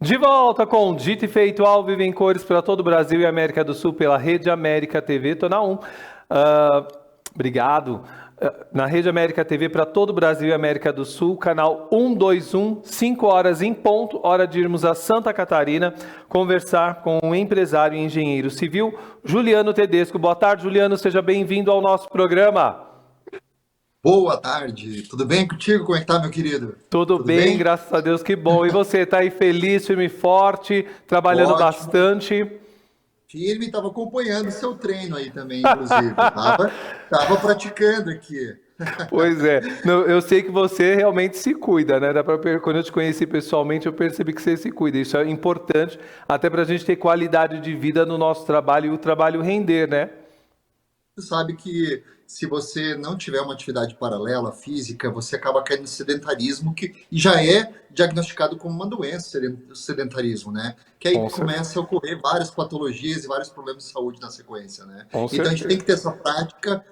De volta com Dito e Feito ao vivo em cores para todo o Brasil e América do Sul pela Rede América TV. Tô na 1. Obrigado. Na Rede América TV para todo o Brasil e América do Sul, canal 121, 5 horas em ponto, hora de irmos a Santa Catarina conversar com o empresário e engenheiro civil Juliano Tedesco. Boa tarde, Juliano, seja bem-vindo ao nosso programa. Boa tarde, tudo bem contigo? Como é que tá, meu querido? Tudo bem, graças a Deus, que bom. E você, tá aí feliz, firme e forte, trabalhando Ótimo. Bastante? Firme, estava acompanhando o seu treino aí também, inclusive. Tava praticando aqui. Pois é, eu sei que você realmente se cuida, né? Quando eu te conheci pessoalmente, eu percebi que você se cuida. Isso é importante, até para a gente ter qualidade de vida no nosso trabalho e o trabalho render, né? Você sabe que se você não tiver uma atividade paralela, física, você acaba caindo no sedentarismo, e já é diagnosticado como uma doença, o sedentarismo, né? Que aí Com certeza. começa a ocorrer várias patologias e vários problemas de saúde na sequência, né? Com Então a gente tem certeza. que ter essa prática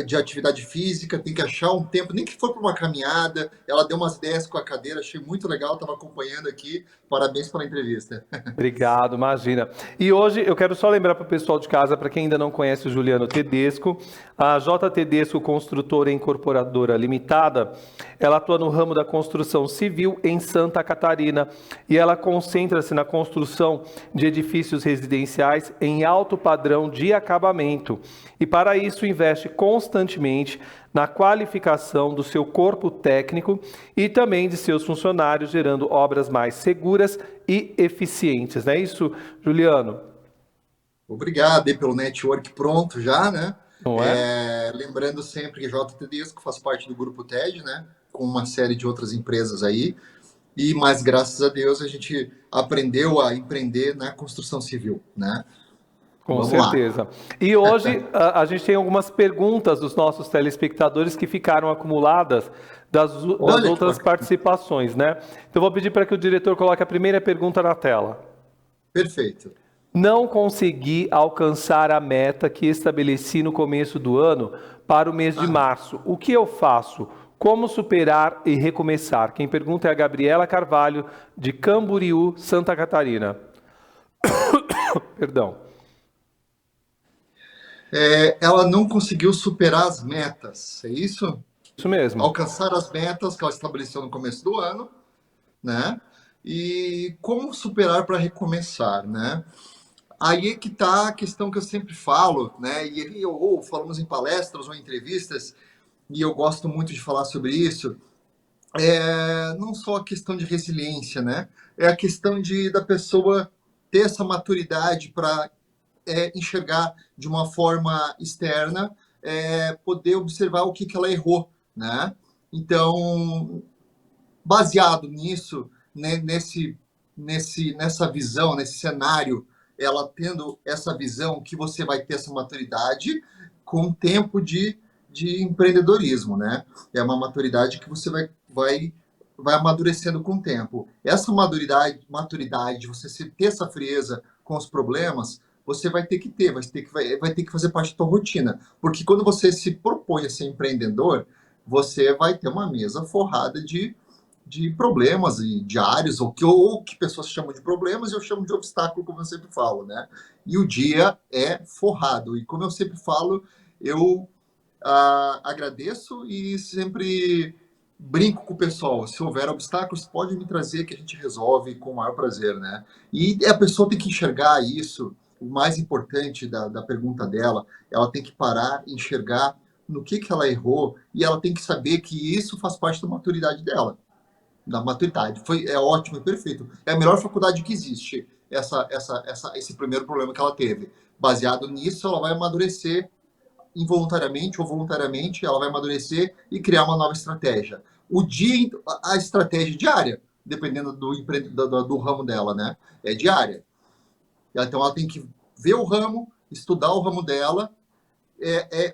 de atividade física, tem que achar um tempo, nem que for para uma caminhada. Ela deu umas ideias com a cadeira, achei muito legal, estava acompanhando aqui. Parabéns pela entrevista. Obrigado, imagina. E hoje eu quero só lembrar para o pessoal de casa, para quem ainda não conhece o Juliano Tedesco, a J Tedesco Construtora Incorporadora Limitada, ela atua no ramo da construção civil em Santa Catarina e ela concentra-se na construção de edifícios residenciais em alto padrão de acabamento. E para isso investe constantemente na qualificação do seu corpo técnico e também de seus funcionários, gerando obras mais seguras e eficientes. Não é isso, Juliano? Obrigado aí pelo network pronto já, né? Não é? Lembrando sempre que J Tedesco faz parte do Grupo TED, né? Com uma série de outras empresas aí. Mas graças a Deus a gente aprendeu a empreender na construção civil, né? Com Vamos lá. certeza. E hoje a gente tem algumas perguntas dos nossos telespectadores que ficaram acumuladas das Olha que outras bacana. participações, né? Então vou pedir para que o diretor coloque a primeira pergunta na tela. Perfeito. Não consegui alcançar a meta que estabeleci no começo do ano para o mês de Ah, março. O que eu faço? Como superar e recomeçar? Quem pergunta é a Gabriela Carvalho, de Camboriú, Santa Catarina. Perdão. ela não conseguiu superar as metas, é isso? Isso mesmo. Alcançar as metas que ela estabeleceu no começo do ano, né? E como superar para recomeçar, né? Aí é que está a questão que eu sempre falo, né? Ou falamos em palestras ou em entrevistas, e eu gosto muito de falar sobre isso. Não só a questão de resiliência, né? É a questão da pessoa ter essa maturidade para enxergar de uma forma externa, poder observar o que ela errou, né? Então, baseado nisso, né, nessa visão, nesse cenário, ela tendo essa visão que você vai ter essa maturidade com tempo de empreendedorismo, né? É uma maturidade que você vai amadurecendo com o tempo. Essa maturidade, você ter essa frieza com os problemas, você vai ter que ter, vai ter que fazer parte da tua rotina. Porque quando você se propõe a ser empreendedor, você vai ter uma mesa forrada de problemas e diários, ou que pessoas chamam de problemas, e eu chamo de obstáculo, como eu sempre falo, né? E o dia é forrado. E como eu sempre falo, eu agradeço e sempre brinco com o pessoal. Se houver obstáculos, pode me trazer que a gente resolve com o maior prazer, né? E a pessoa tem que enxergar isso. O mais importante da pergunta dela, ela tem que parar e enxergar no que ela errou, e ela tem que saber que isso faz parte da maturidade dela, da maturidade. É ótimo e perfeito. É a melhor faculdade que existe, esse primeiro problema que ela teve. Baseado nisso, ela vai amadurecer involuntariamente ou voluntariamente, ela vai amadurecer e criar uma nova estratégia. A estratégia diária, dependendo do ramo dela, né? É diária. Então ela tem que ver o ramo, estudar o ramo dela.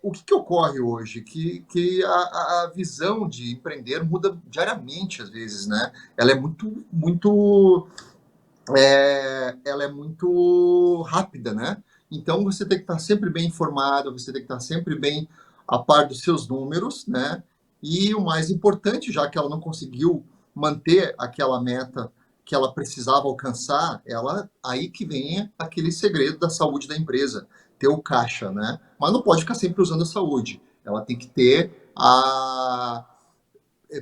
O que ocorre hoje? Que a visão de empreender muda diariamente, às vezes, né? Ela é ela é muito rápida, né? Então você tem que estar sempre bem informado, você tem que estar sempre bem a par dos seus números, né? E o mais importante, já que ela não conseguiu manter aquela meta que ela precisava alcançar, aí que vem aquele segredo da saúde da empresa, ter o caixa, né? Mas não pode ficar sempre usando a saúde. Ela tem que ter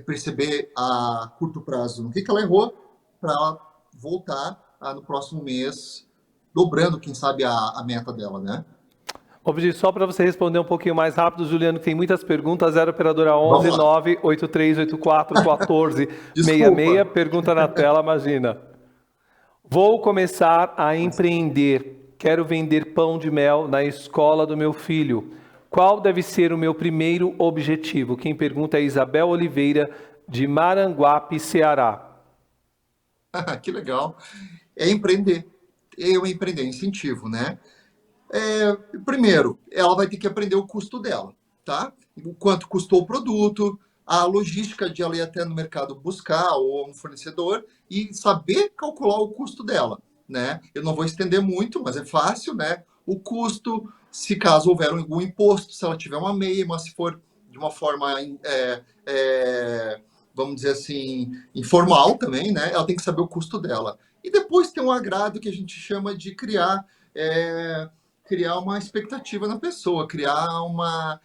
perceber a curto prazo no que ela errou para ela voltar no próximo mês dobrando, quem sabe, a meta dela, né? Vou pedir só para você responder um pouquinho mais rápido, Juliano, que tem muitas perguntas. 0 operadora 11 Vamos lá. 98384 1466. Desculpa. Pergunta na tela, imagina. Vou começar a empreender. Quero vender pão de mel na escola do meu filho. Qual deve ser o meu primeiro objetivo? Quem pergunta é Isabel Oliveira, de Maranguape, Ceará. Que legal. É empreender. Incentivo, né? Primeiro, ela vai ter que aprender o custo dela, tá? O quanto custou o produto, a logística de ela ir até no mercado buscar ou um fornecedor e saber calcular o custo dela, né? Eu não vou estender muito, mas é fácil, né? O custo, se caso houver algum imposto, se ela tiver uma MEI, mas se for de uma forma, vamos dizer assim, informal também, né? Ela tem que saber o custo dela. E depois tem um agrado que a gente chama de criar uma expectativa na pessoa, criar uma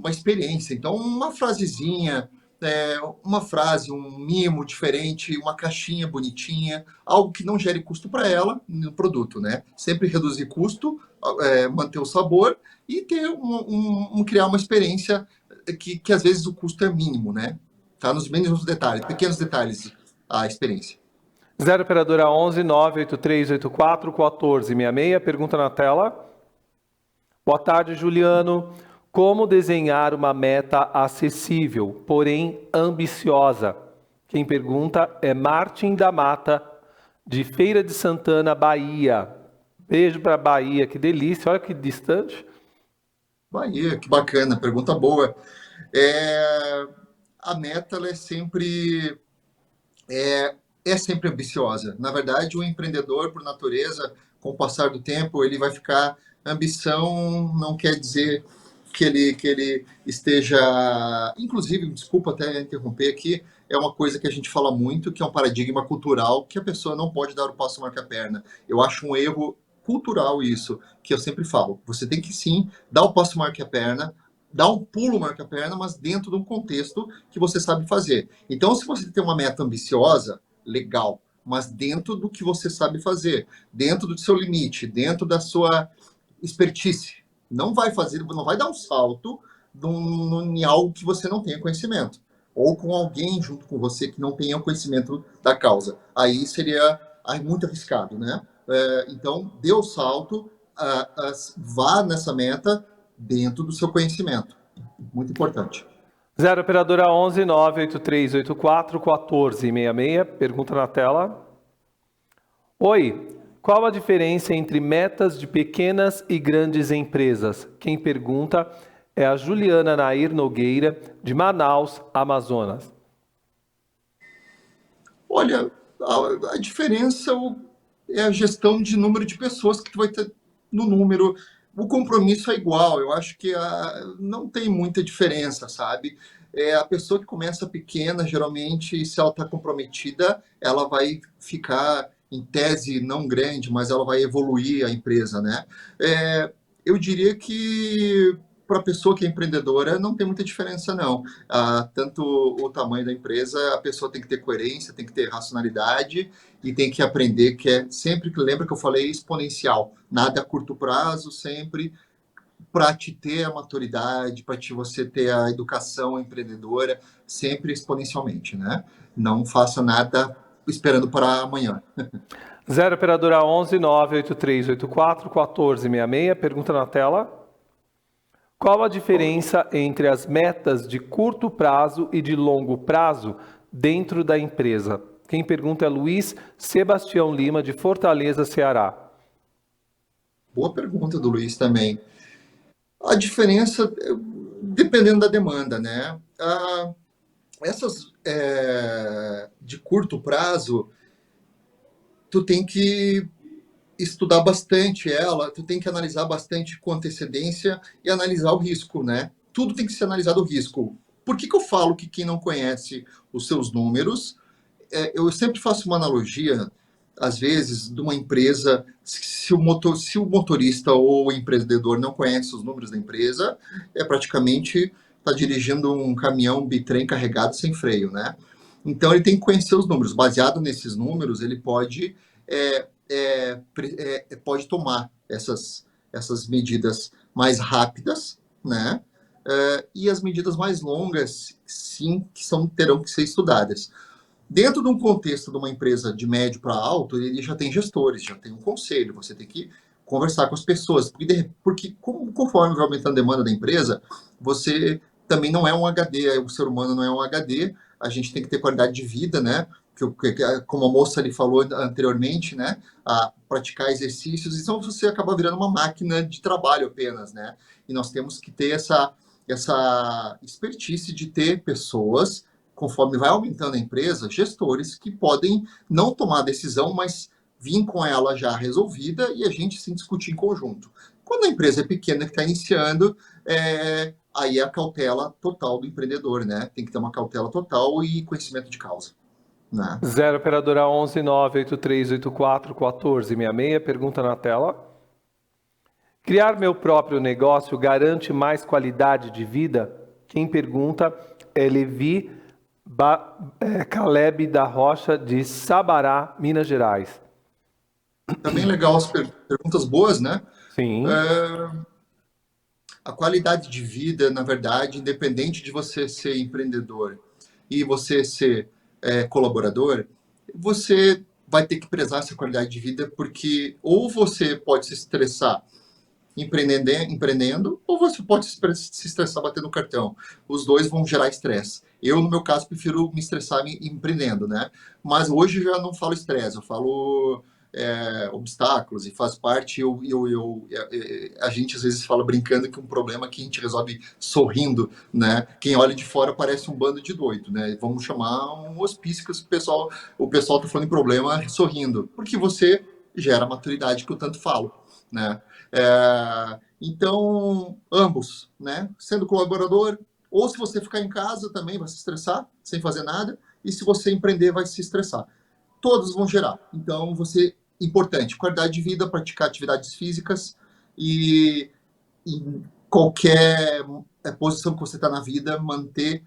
experiência. Então, uma frasezinha, uma frase, um mimo diferente, uma caixinha bonitinha, algo que não gere custo para ela no produto, né? Sempre reduzir custo, manter o sabor e criar uma experiência que às vezes o custo é mínimo, né? Tá nos mínimos detalhes, pequenos detalhes, a experiência. 0 operadora 11 98384 1466. Pergunta na tela. Boa tarde, Juliano. Como desenhar uma meta acessível, porém ambiciosa? Quem pergunta é Martin da Mata, de Feira de Santana, Bahia. Beijo para Bahia, que delícia, olha que distante. Bahia, que bacana, pergunta boa. A meta ela é sempre ambiciosa. Na verdade, o empreendedor, por natureza, com o passar do tempo, ele vai ficar. Ambição não quer dizer que ele esteja. Inclusive, desculpa até interromper aqui, é uma coisa que a gente fala muito, que é um paradigma cultural, que a pessoa não pode dar o passo marca a perna. Eu acho um erro cultural isso, que eu sempre falo. Você tem que sim dar o passo marca a perna, dar um pulo marca a perna, mas dentro de um contexto que você sabe fazer. Então, se você tem uma meta ambiciosa, legal, mas dentro do que você sabe fazer, dentro do seu limite, dentro da sua expertise. Não vai dar um salto em algo que você não tenha conhecimento. Ou com alguém junto com você que não tenha o conhecimento da causa. Aí seria muito arriscado, né? Então, dê o salto, vá nessa meta dentro do seu conhecimento. Muito importante. 0 operadora 11 98384 1466. Pergunta na tela. Oi, qual a diferença entre metas de pequenas e grandes empresas? Quem pergunta é a Juliana Nair Nogueira, de Manaus, Amazonas. Olha, a diferença é a gestão de número de pessoas que tu vai ter no número. O compromisso é igual, eu acho que não tem muita diferença, sabe? A pessoa que começa pequena, geralmente, se ela está comprometida, ela vai ficar, em tese, não grande, mas ela vai evoluir a empresa, né? Eu diria que para a pessoa que é empreendedora não tem muita diferença, não. Tanto o tamanho da empresa, a pessoa tem que ter coerência, tem que ter racionalidade e tem que aprender que sempre que lembra que eu falei exponencial, nada a curto prazo, sempre para te ter a maturidade, para você ter a educação empreendedora, sempre exponencialmente, né? Não faça nada esperando para amanhã. 0 operadora 11 98384 1466. Pergunta na tela. Qual a diferença entre as metas de curto prazo e de longo prazo dentro da empresa? Quem pergunta é Luiz Sebastião Lima, de Fortaleza, Ceará. Boa pergunta do Luiz também. A diferença, dependendo da demanda, né? Essas de curto prazo, tu tem que estudar bastante ela, tu tem que analisar bastante com antecedência e analisar o risco, né? Tudo tem que ser analisado o risco. Por que eu falo que quem não conhece os seus números eu sempre faço uma analogia, às vezes, de uma empresa, se o motorista ou o empreendedor não conhece os números da empresa, é praticamente está dirigindo um caminhão bitrem carregado sem freio, né? Então ele tem que conhecer os números. Baseado nesses números, ele pode, pode tomar essas medidas mais rápidas, né? E as medidas mais longas, sim, terão que ser estudadas. Dentro de um contexto de uma empresa de médio para alto, ele já tem gestores, já tem um conselho, você tem que conversar com as pessoas, porque conforme vai aumentando a demanda da empresa, você também não é um HD, o ser humano não é um HD, a gente tem que ter qualidade de vida, né? Como a moça ali falou anteriormente, né? A praticar exercícios, então você acaba virando uma máquina de trabalho apenas, né? E nós temos que ter essa expertise de ter pessoas, conforme vai aumentando a empresa, gestores que podem não tomar a decisão, mas vir com ela já resolvida e a gente sim discutir em conjunto. Quando a empresa é pequena, que está iniciando, aí é a cautela total do empreendedor, né? Tem que ter uma cautela total e conhecimento de causa. Né? 0 operadora 11 98384 1466, pergunta na tela. Criar meu próprio negócio garante mais qualidade de vida? Quem pergunta é Levi Caleb da Rocha, de Sabará, Minas Gerais. Também legal as perguntas boas, né? Sim. A qualidade de vida, na verdade, independente de você ser empreendedor e você ser colaborador, você vai ter que prezar essa qualidade de vida, porque ou você pode se estressar empreendendo, ou você pode se estressar batendo cartão. Os dois vão gerar estresse. Eu, no meu caso, prefiro me estressar empreendendo, né? Mas hoje eu já não falo estresse, eu falo obstáculos, e faz parte. A gente às vezes fala brincando que um problema que a gente resolve sorrindo, né? Quem olha de fora parece um bando de doido, né? Vamos chamar um hospício que o pessoal tá falando em problema sorrindo, porque você gera a maturidade que eu tanto falo, né? Então, ambos, né? Sendo colaborador, ou se você ficar em casa também vai se estressar, sem fazer nada, e se você empreender vai se estressar. Todos vão gerar. Então, importante, qualidade de vida, praticar atividades físicas e em qualquer posição que você está na vida, manter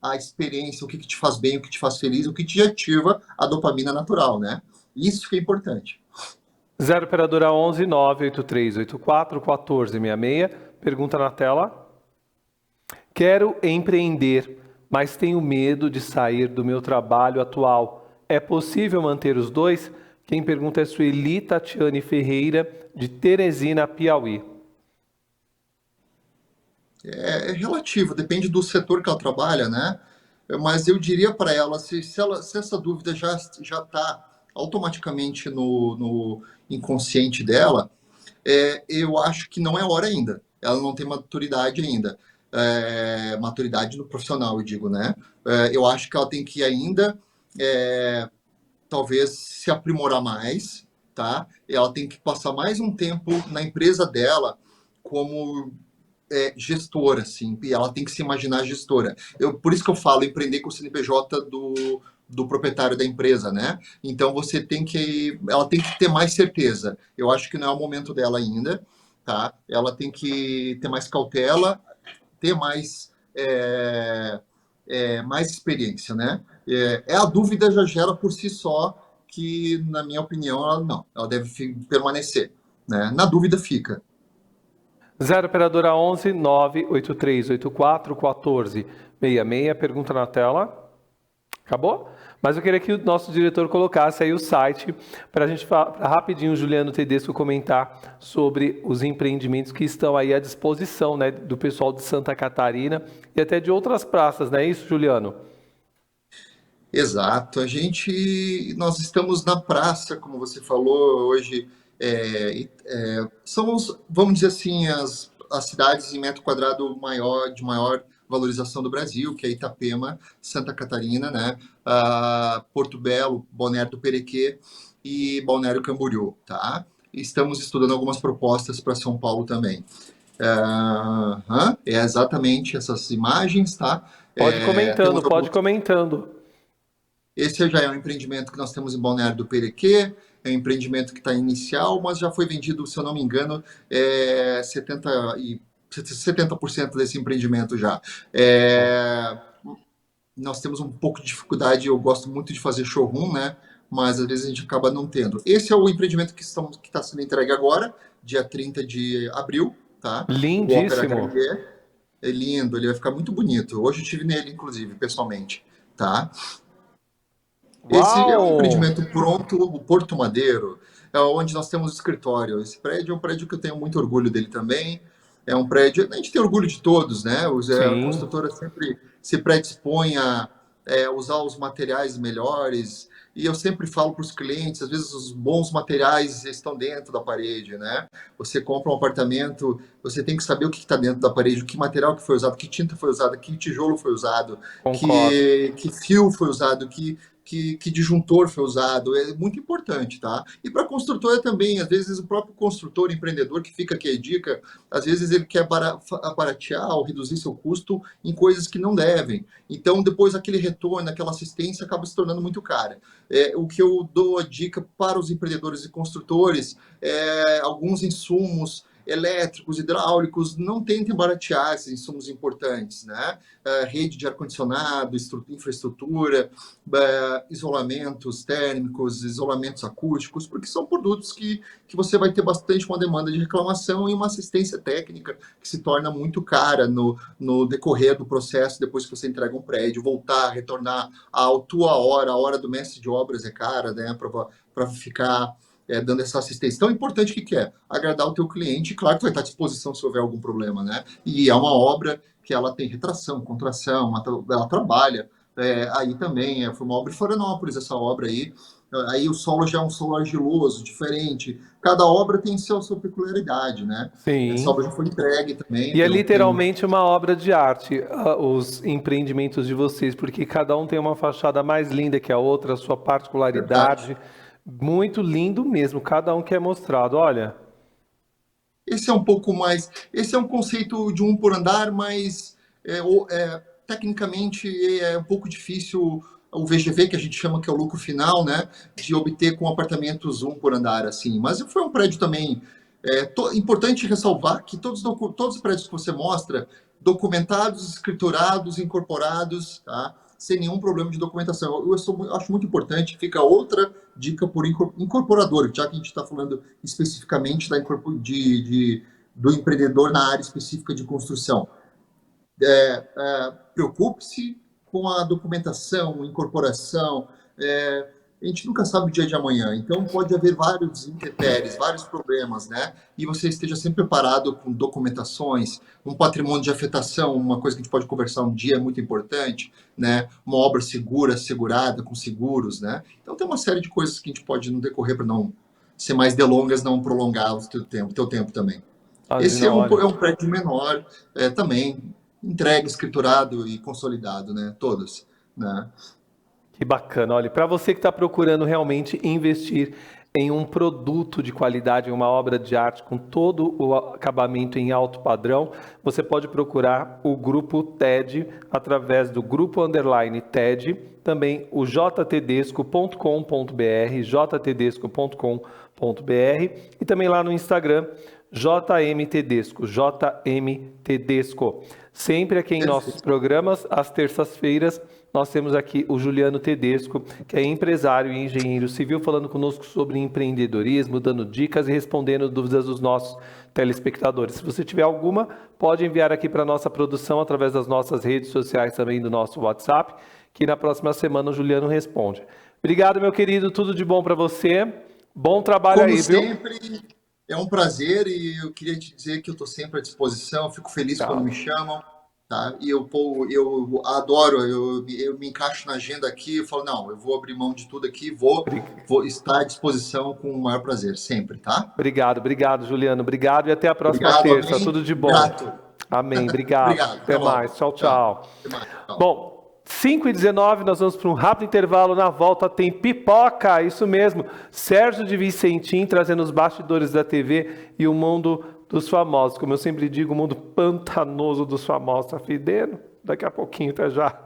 a experiência, o que te faz bem, o que te faz feliz, o que te ativa a dopamina natural, né? Isso que é importante. 0 operadora 11 98384 1466, pergunta na tela. Quero empreender, mas tenho medo de sair do meu trabalho atual. É possível manter os dois? Quem pergunta é Sueli Tatiane Ferreira, de Teresina, Piauí. É relativo, depende do setor que ela trabalha, né? Mas eu diria para ela, se essa dúvida já está automaticamente no inconsciente dela, eu acho que não é hora ainda. Ela não tem maturidade ainda. Maturidade no profissional, eu digo, né? Eu acho que ela tem que ainda, talvez, se aprimorar mais, tá? Ela tem que passar mais um tempo na empresa dela como gestora, assim, e ela tem que se imaginar gestora. Por isso que eu falo empreender com o CNPJ do proprietário da empresa, né? Então ela tem que ter mais certeza. Eu acho que não é o momento dela ainda, tá? Ela tem que ter mais cautela, ter mais experiência, né? A dúvida já gera por si só que, na minha opinião, ela deve permanecer, né? Na dúvida fica. 0 operadora 11 98384 1466, pergunta na tela. Acabou? Mas eu queria que o nosso diretor colocasse aí o site para a gente rapidinho, o Juliano Tedesco, comentar sobre os empreendimentos que estão aí à disposição, né, do pessoal de Santa Catarina e até de outras praças, não é isso, Juliano? Exato. Nós estamos na praça, como você falou, hoje somos, vamos dizer assim, as cidades em metro quadrado de maior valorização do Brasil, que é Itapema, Santa Catarina, né? Porto Belo, Balneário do Perequê e Balneário Camboriú, tá? Estamos estudando algumas propostas para São Paulo também. É exatamente essas imagens, tá? Pode comentando, pode comentando. Esse já é um empreendimento que nós temos em Balneário do Perequê, é um empreendimento que está inicial, mas já foi vendido, se eu não me engano, 70% desse empreendimento já. Nós temos um pouco de dificuldade, eu gosto muito de fazer showroom, né? Mas às vezes a gente acaba não tendo. Esse é o empreendimento que está sendo entregue agora, dia 30 de abril, tá? O Ópera Lindíssimo. HG. É lindo, ele vai ficar muito bonito. Hoje eu estive nele, inclusive, pessoalmente, tá? Esse é um Uau! empreendimento pronto, o Porto Madeiro, é onde nós temos o escritório. Esse prédio é um prédio que eu tenho muito orgulho dele também. É um prédio, a gente tem orgulho de todos, né? A Sim. construtora sempre se predispõe a usar os materiais melhores. E eu sempre falo para os clientes, às vezes os bons materiais estão dentro da parede, né? Você compra um apartamento, você tem que saber o que está dentro da parede, que material que foi usado, que tinta foi usada, que tijolo foi usado, Concordo. que fio foi usado, que disjuntor foi usado, é muito importante, tá? E para a construtora também, às vezes o próprio construtor, empreendedor, que fica aqui a dica, às vezes ele quer baratear ou reduzir seu custo em coisas que não devem. Então, depois aquele retorno, aquela assistência acaba se tornando muito cara. O que eu dou a dica para os empreendedores e construtores é alguns insumos elétricos, hidráulicos, não tentem baratear esses insumos importantes, né? Rede de ar-condicionado, infraestrutura, isolamentos térmicos, isolamentos acústicos, porque são produtos que você vai ter bastante uma demanda de reclamação e uma assistência técnica que se torna muito cara no decorrer do processo, depois que você entrega um prédio, voltar, retornar à tua hora, a hora do mestre de obras é cara, né, para ficar dando essa assistência. Então, é importante que é agradar o teu cliente, claro que vai estar à disposição se houver algum problema, né? E é uma obra que ela tem retração, contração, ela trabalha. Aí também, foi uma obra em Florianópolis, essa obra aí. Aí o solo já é um solo argiloso, diferente. Cada obra tem sua peculiaridade, né? Essa Sim. obra já foi entregue também, E é tem um... literalmente uma obra de arte, os empreendimentos de vocês, porque cada um tem uma fachada mais linda que a outra, a sua Verdade. particularidade. Muito lindo mesmo, cada um que é mostrado. Olha, Esse é um pouco mais... Esse é um conceito de um por andar, mas tecnicamente é um pouco difícil o VGV, que a gente chama que é o lucro final, né, de obter com apartamentos um por andar, assim. Mas foi um prédio também... importante ressalvar que todos os prédios que você mostra, documentados, escriturados, incorporados, tá? Sem nenhum problema de documentação. Acho muito importante, fica outra dica por incorporador, já que a gente está falando especificamente do empreendedor na área específica de construção. Preocupe-se com a documentação, incorporação. A gente nunca sabe o dia de amanhã, então pode haver vários intempéries, vários problemas, né? E você esteja sempre preparado com documentações, um patrimônio de afetação, uma coisa que a gente pode conversar um dia, é muito importante, né? Uma obra segura, assegurada, com seguros, né? Então tem uma série de coisas que a gente pode no decorrer para não ser mais delongas, não prolongar o teu tempo também. Esse imagina, é olha. um prédio menor, também entregue, escriturado e consolidado, né? Todos, né? Que bacana. Olha, para você que está procurando realmente investir em um produto de qualidade, em uma obra de arte com todo o acabamento em alto padrão, você pode procurar o grupo TED através do grupo underline TED, também o jtdesco.com.br, jtdesco.com.br e também lá no Instagram, JMTedesco, JMTedesco. Sempre aqui em nossos Perfeito. programas, às terças-feiras, nós temos aqui o Juliano Tedesco, que é empresário e engenheiro civil, falando conosco sobre empreendedorismo, dando dicas e respondendo dúvidas dos nossos telespectadores. Se você tiver alguma, pode enviar aqui para a nossa produção através das nossas redes sociais, também do nosso WhatsApp, que na próxima semana o Juliano responde. Obrigado, meu querido, tudo de bom para você. Bom trabalho Como aí, viu? sempre, é um prazer e eu queria te dizer que eu estou sempre à disposição, fico feliz quando Tá. me chamam, tá? E eu adoro, eu me encaixo na agenda aqui, eu falo, não, eu vou abrir mão de tudo aqui, vou estar à disposição com o maior prazer, sempre, tá? Obrigado, obrigado, Juliano. Obrigado e até a próxima Obrigado, terça. amém? Tudo de bom. Grato. Amém. Obrigado. Obrigado, até Até mais. logo. Tchau, Tchau. tchau. Até mais. Tchau. Bom, 5h19, nós vamos para um rápido intervalo. Na volta tem pipoca, isso mesmo. Sérgio de Vicentim trazendo os bastidores da TV e o mundo dos famosos. Como eu sempre digo, o mundo pantanoso dos famosos. Tá fedendo? Daqui a pouquinho, até já.